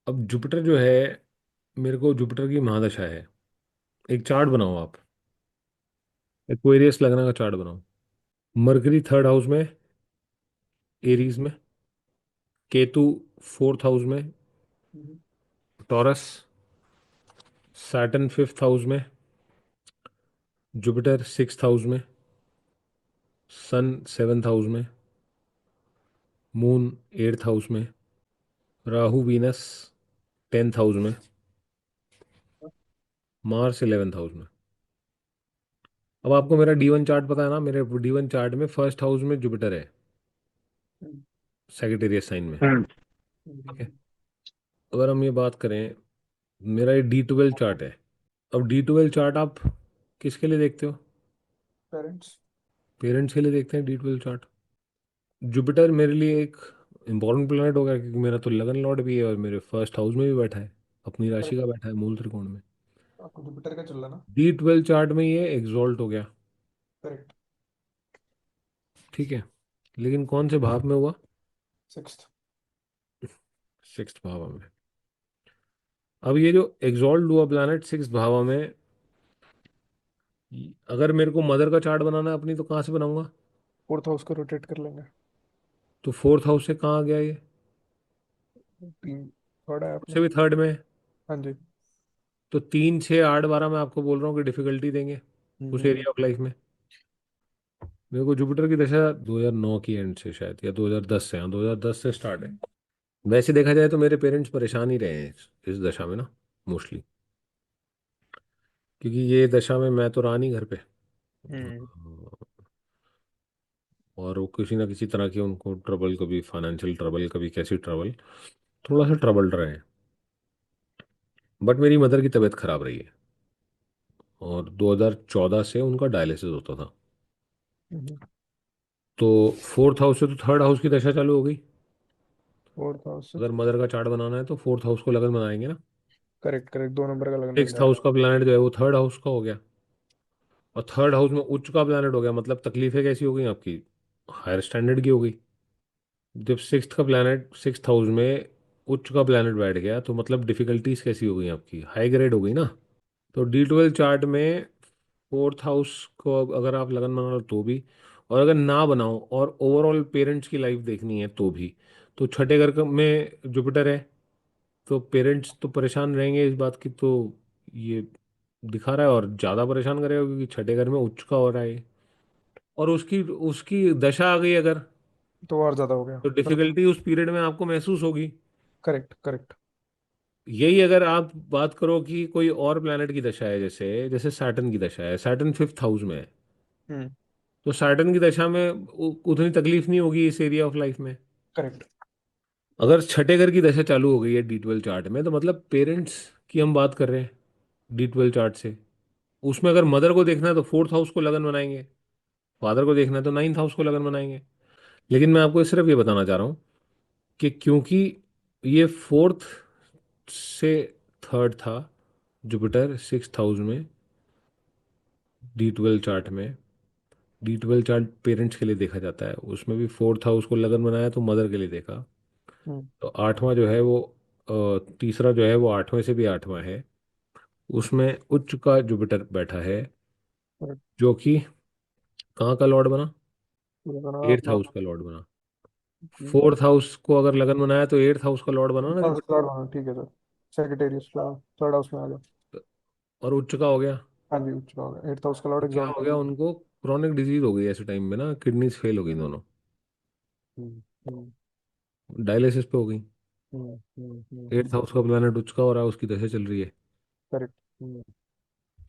अब जुपिटर जो है, मेरे को जुपिटर की महादशा है। एक चार्ट बनाओ आप। एक्वेरियस लगना का चार्ट बनाओ। मरकरी थर्ड हाउस में, एरीज में। केतु फोर्थ हाउस में, हम्म। टॉरस। सैटर्न फिफ्थ हाउस में। जुपिटर सिक्स्थ हाउस में। सन सेवन्थ हाउस में। मून एट्थ हाउस में। राहु वीनस टेंथ हाउस में। मार्स इलेवेंथ हाउस में। अब आपको मेरा डी वन चार्ट पता है ना? मेरे डी वन चार्ट में फर्स्ट हाउस में जुपिटर है, हम्म। सेजिटेरियस साइन में। ठीक है। हम्म। अगर हम ये बात करें, मेरा ये डी 12 चार्ट है। अब डी 12 चार्ट आप किसके लिए देखते हो? पेरेंट्स। पेरेंट्स के लिए देखते हैं डी 12 चार्ट। जुपिटर मेरे लिए एक इंपॉर्टेंट प्लैनेट हो गया, क्योंकि मेरा तो लगन लॉर्ड भी है और मेरे फर्स्ट हाउस में भी बैठा है, अपनी राशि करेक्ट। का बैठा है मूल त्रिकोण में। आपको जुपिटर का चल रहा ना। डी 12 चार्ट में ये एग्जॉल्ट हो गया। करेक्ट। ठीक है। लेकिन कौन से भाव में हुआ? सिक्स्थ। सिक्स्थ भाव में। अब ये जो एग्जॉल्ट हुआ प्लैनेट सिक्स्थ भाव में, अगर मेरे को मदर का चार्ट बनाना है अपनी, तो कहाँ से बनाऊंगा? फोर्थ हाउस को रोटेट कर लेंगे। तो फोर्थ हाउस से कहाँ आ गया ये? तीन। थर्ड है आपने। उससे भी थर्ड में है। हाँ जी। तो 3 6 8 12 मैं आपको बोल रहा हूँ कि डिफिकल्टी देंगे उस हम्म। एरिया ऑफ लाइफ में। मेरे को जुपिटर की दशा 2009 की एंड से शायद, या 2010 से, हाँ 2010 से स्टार्ट है। वैसे देखा जाए तो मेरे पेरेंट्स परेशान ही रहे हैं इस दशा में ना, मोस्टली। क्योंकि ये दशा में मैं तो रहा नहीं घर पे। हम्म। और वो किसी ना किसी तरह की उनको ट्रबल, कभी फाइनेंशियल ट्रबल, कभी कैसी ट्रबल, थोड़ा सा ट्रबल्ड रहे हैं। बट मेरी मदर की तबीयत खराब रही है, और 2014 से उनका डायलिसिस होता था। हम्म। तो फोर्थ हाउस से तो थर्ड हाउस की दशा चालू हो गई। फोर्थ हाउस से। अगर मदर का चार्ट बनाना है तो फोर्थ हाउस को लगन बनाएंगे ना। करेक्ट करेक्ट, 2 नंबर का लगन बन सिक्स्थ हाउस जाएगा। का प्लैनेट जो है वो थर्ड हाउस का हो गया। और थर्ड हाउस में उच्च का प्लैनेट हो गया, मतलब तकलीफें कैसी हो गई आपकी? हायर स्टैंडर्ड की हो गई। जब सिक्स्थ का प्लैनेट सिक्स्थ हाउस में उच्च का प्लैनेट बैठ गया, तो मतलब डिफिकल्टीज कैसी हो गई आपकी? हाई ग्रेड हो गई ना। तो डी 12 चार्ट में फोर्थ हाउस को अगर आप लगन बना लो तो भी, और अगर ना बनाओ और ओवरऑल पेरेंट्स की लाइफ देखनी है तो भी, तो छठे में जुपिटर है। तो पेरेंट्स तो परेशान रहेंगे इस बात की, तो ये दिखा रहा है। और ज़्यादा परेशान करेगा क्योंकि छठे घर में उच्च का हो रहा है। और उसकी उसकी दशा आ गई अगर, तो और ज्यादा हो गया तो मतलब। डिफिकल्टी उस पीरियड में आपको महसूस होगी। Correct correct. यही अगर आप बात करो कि कोई और प्लैनेट की दशा है, जैसे जैसे सैटर्न की दशा है, सैटर्न फिफ्थ हाउस में है, हम्म। तो सैटर्न की दशा में उतनी तकलीफ नहीं होगी इस एरिया ऑफ लाइफ में। करेक्ट। अगर छठे घर की दशा चालू हो गई है डी 12 चार्ट में, तो मतलब पेरेंट्स की हम बात कर रहे हैं डी 12 चार्ट से। उसमें अगर मदर को देखना है तो फोर्थ हाउस को लगन बनाएंगे, फादर को देखना है तो नाइन्थ हाउस को लगन बनाएंगे। लेकिन मैं आपको सिर्फ ये बताना चाह रहा हूँ कि क्योंकि ये फोर्थ से थर्ड था, जुपिटर सिक्स्थ हाउस में डी 12 चार्ट में। डी 12 चार्ट पेरेंट्स के लिए देखा जाता है, उसमें भी फोर्थ हाउस को लगन बनाया तो मदर के लिए देखा। हम्म। तो आठवां जो है वो, तीसरा जो है वो आठवें से भी आठवां है। उसमें उच्च का जुपिटर बैठा है, करेक्ट। जो कि कहाँ का लॉर्ड बना? पूरा करना एट्थ अपना। हाउस का लॉर्ड बना। फोर्थ हाउस को अगर लगन बनाया तो एट्थ हाउस का लॉर्ड बना ना हाँ जुपिटर। स्क्वाड बना, ठीक है सर। सेक्रेटेरियस का थर्ड हाउस में आ गया। और उच्च का हो गया। हाँ जी, उच्च का हो गया, एट्थ हाउस का लॉर्ड तो क्या एग्जॉल्ट हो हो गया? गया। उनको क्रॉनिक डिजीज हो गई ऐसे टाइम में ना, किडनीज फेल हो गई दोनों, हम्म। हम्म। डायलिसिस पे हो गई। एट्थ हम्म। हाउस का प्लैनेट उच्च का हो रहा है, उसकी दशा चल रही है। करेक्ट। हम्म।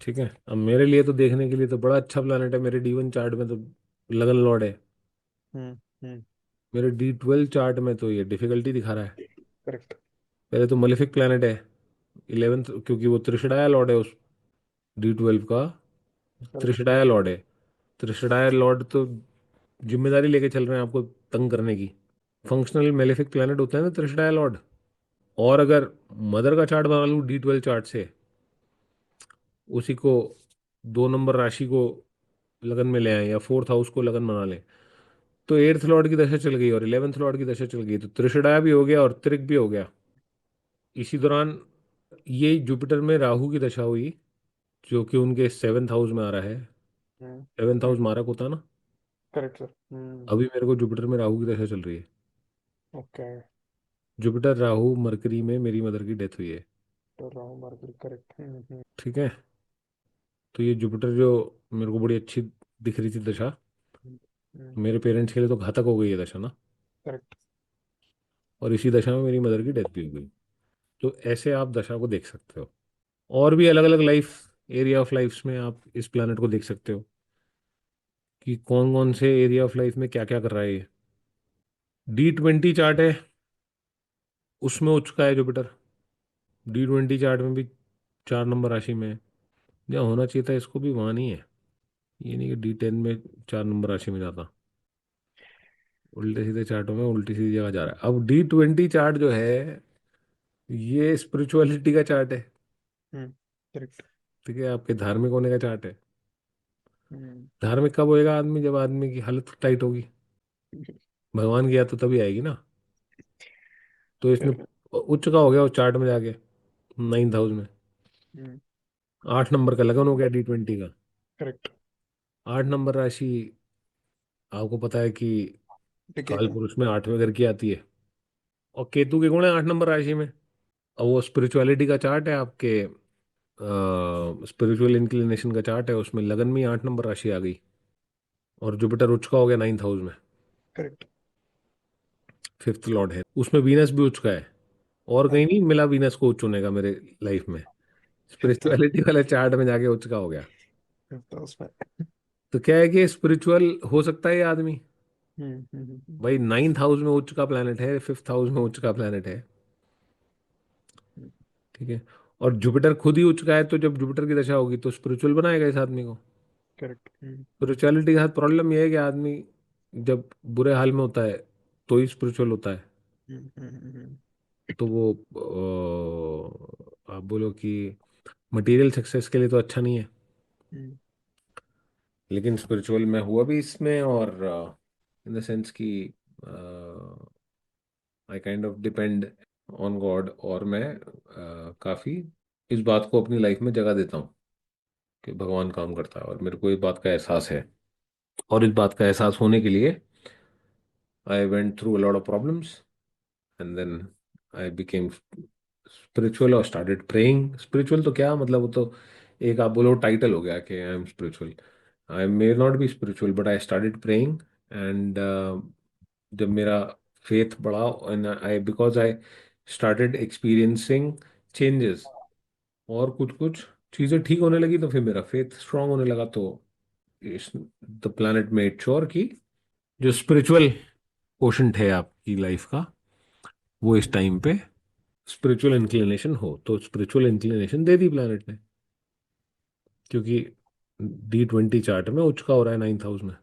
ठीक है। अब मेरे लिए तो देखने के लिए तो बड़ा अच्छा प्लैनेट है, मेरे डी 1 चार्ट में तो लगन लॉर्ड है। हम्म। हम्म। मेरे डी 12 चार्ट में तो ये डिफिकल्टी दिखा रहा है। करेक्ट पहले तो मलेफिक प्लैनेट है इलेवेंथ, क्योंकि वो त्रिशडाया लॉर्ड है उस डी 12 का। करेक्ट। त्रिशडाया लॉर्ड है। त्रिशडाया लॉर्ड तो जिम्मेदारी लेके चल रहे हैं आपको तंग करने की। फंक्शनल मेलेफिक प्लैनेट होता है ना त्रिशडाया लॉर्ड। और अगर मदर का चार्ट बना लूँ डी 12 चार्ट से, उसी को 2 नंबर राशि को लगन में ले आए या फोर्थ हाउस को लगन बना लें, तो एट्थ लॉर्ड की दशा चल गई और इलेवेंथ लॉर्ड की दशा चल गई, तो त्रिशडाया भी हो गया और त्रिक भी हो गया। इसी दौरान ये जुपिटर में राहु की दशा हुई, जो कि उनके 7th हाउस में आ रहा है। हम्म। 7th हाउस मारक होता है ना। Correct sir. हम्म। अभी मेरे को जुपिटर में राहु की दशा चल रही है। ओके। जुपिटर राहु मरकरी में मेरी मदर की डेथ हुई है। तो राहु मार्गल करेक्ट। ठीक है। तो ये जुपिटर जो मेरे को बड़ी अच्छी दिख रही थी दशा, मेरे पेरेंट्स के लिए तो घातक हो गई है दशा ना। करेक्ट। और इसी दशा में मेरी मदर की डेथ भी हो गई। तो ऐसे आप दशा को देख सकते हो। और भी अलग अलग लाइफ, एरिया ऑफ लाइफ्स में आप इस प्लानट को देख सकते हो कि कौन कौन से एरिया ऑफ लाइफ में क्या क्या कर रहा है ये। D20 चार्ट है, उसमें उच्च का है जुपिटर। D20 चार्ट में भी 4 नंबर राशि में है। जहाँ होना चाहिए था इसको भी वहाँ नहीं है। ये नहीं कि D10 में 4 नंबर राशि में जाता। उल्टे सीधे चार्टों में उल्टी सीधी जगह जा रहा है। अब D20 चार्ट जो है, ये स्पिरिचुअलिटी का चार्ट है। करेक्ट। ठीक है, आपके धार्मिक होने का चार्ट है। हम्म। धार्मिक कब होएगा आदमी, जब आदमी की हालत टाइट होगी। भगवान की याद तो तभी आएगी ना। तो इसने करेक्ट। उच्च का हो गया उस चार्ट में जाके 9th हाउस में। 8 नंबर का लगन हो गया D20 का। करेक्ट। 8 नंबर राशि, आपको पता है कि टिके काल का। पुरुष में 8वें घर की आती है। और केतु के गुण है 8 नंबर राशि में। और वो स्पिरिचुअलिटी का चार्ट है आपके, स्पिरिचुअल इंक्लिनेशन का चार्ट है, उसमें लगन में ही 8 नंबर राशि आ गई। और जुपिटर उच्च का हो गया 9th हाउस में। करेक्ट। 5th लॉर्ड है उसमें, वीनस भी उच्च का है। और कहीं हाँ। नहीं मिला वीनस को उच्च होने का मेरे लाइफ में। फिफ्थ स्पिरिचुअलिटी वाले चार्ट में जाके उच्च का हो गया। फिफ्थ उसमें। तो क्या है कि स्पिरिचुअल हो सकता है ये आदमी। हम्म। भाई 9th हाउस में उच्च का प्लेनेट है, 5th हाउस में उच्च का प्लेनेट है। ठीक है। और जुपिटर खुद ही उच्च का है, तो जब जुपिटर की दशा होगी तो स्पिरिचुअल बनाएगा इस आदमी को। करेक्ट। स्पिरिचुअलिटी के साथ प्रॉब्लम यह है कि आदमी जब बुरे हाल में होता है तो ही स्पिरिचुअल होता है। तो वो आप बोलो कि मटेरियल सक्सेस के लिए तो अच्छा नहीं है। लेकिन स्पिरिचुअल में हुआ भी इसमें, और इन द सेंस कि I kind of depend on God. और मैं काफ़ी इस बात को अपनी लाइफ में जगह देता हूँ कि भगवान काम करता है, और मेरे को इस बात का एहसास है। और इस बात का एहसास होने के लिए I went through a lot of problems, and then I became spiritual और स्टार्टेड प्रेइंग। स्पिरिचुअल तो क्या मतलब, वो तो एक आप बोलो टाइटल हो गया कि I am spiritual. I may not be spiritual but I started praying. And जब मेरा फेथ बढ़ा, and I because I started experiencing changes, और कुछ कुछ चीज़ें ठीक होने लगी, तो फिर मेरा फेथ स्ट्रांग होने लगा। तो द प्लैनेट मेड श्योर कि जो स्पिरिचुअल क्वोशंट है आपकी लाइफ का, वो इस टाइम पे स्पिरिचुअल इंक्लिनेशन हो। तो स्पिरिचुअल इंक्लिनेशन दे दी प्लैनेट ने, क्योंकि D20 चार्ट में उच्च का हो रहा है 9th हाउस में।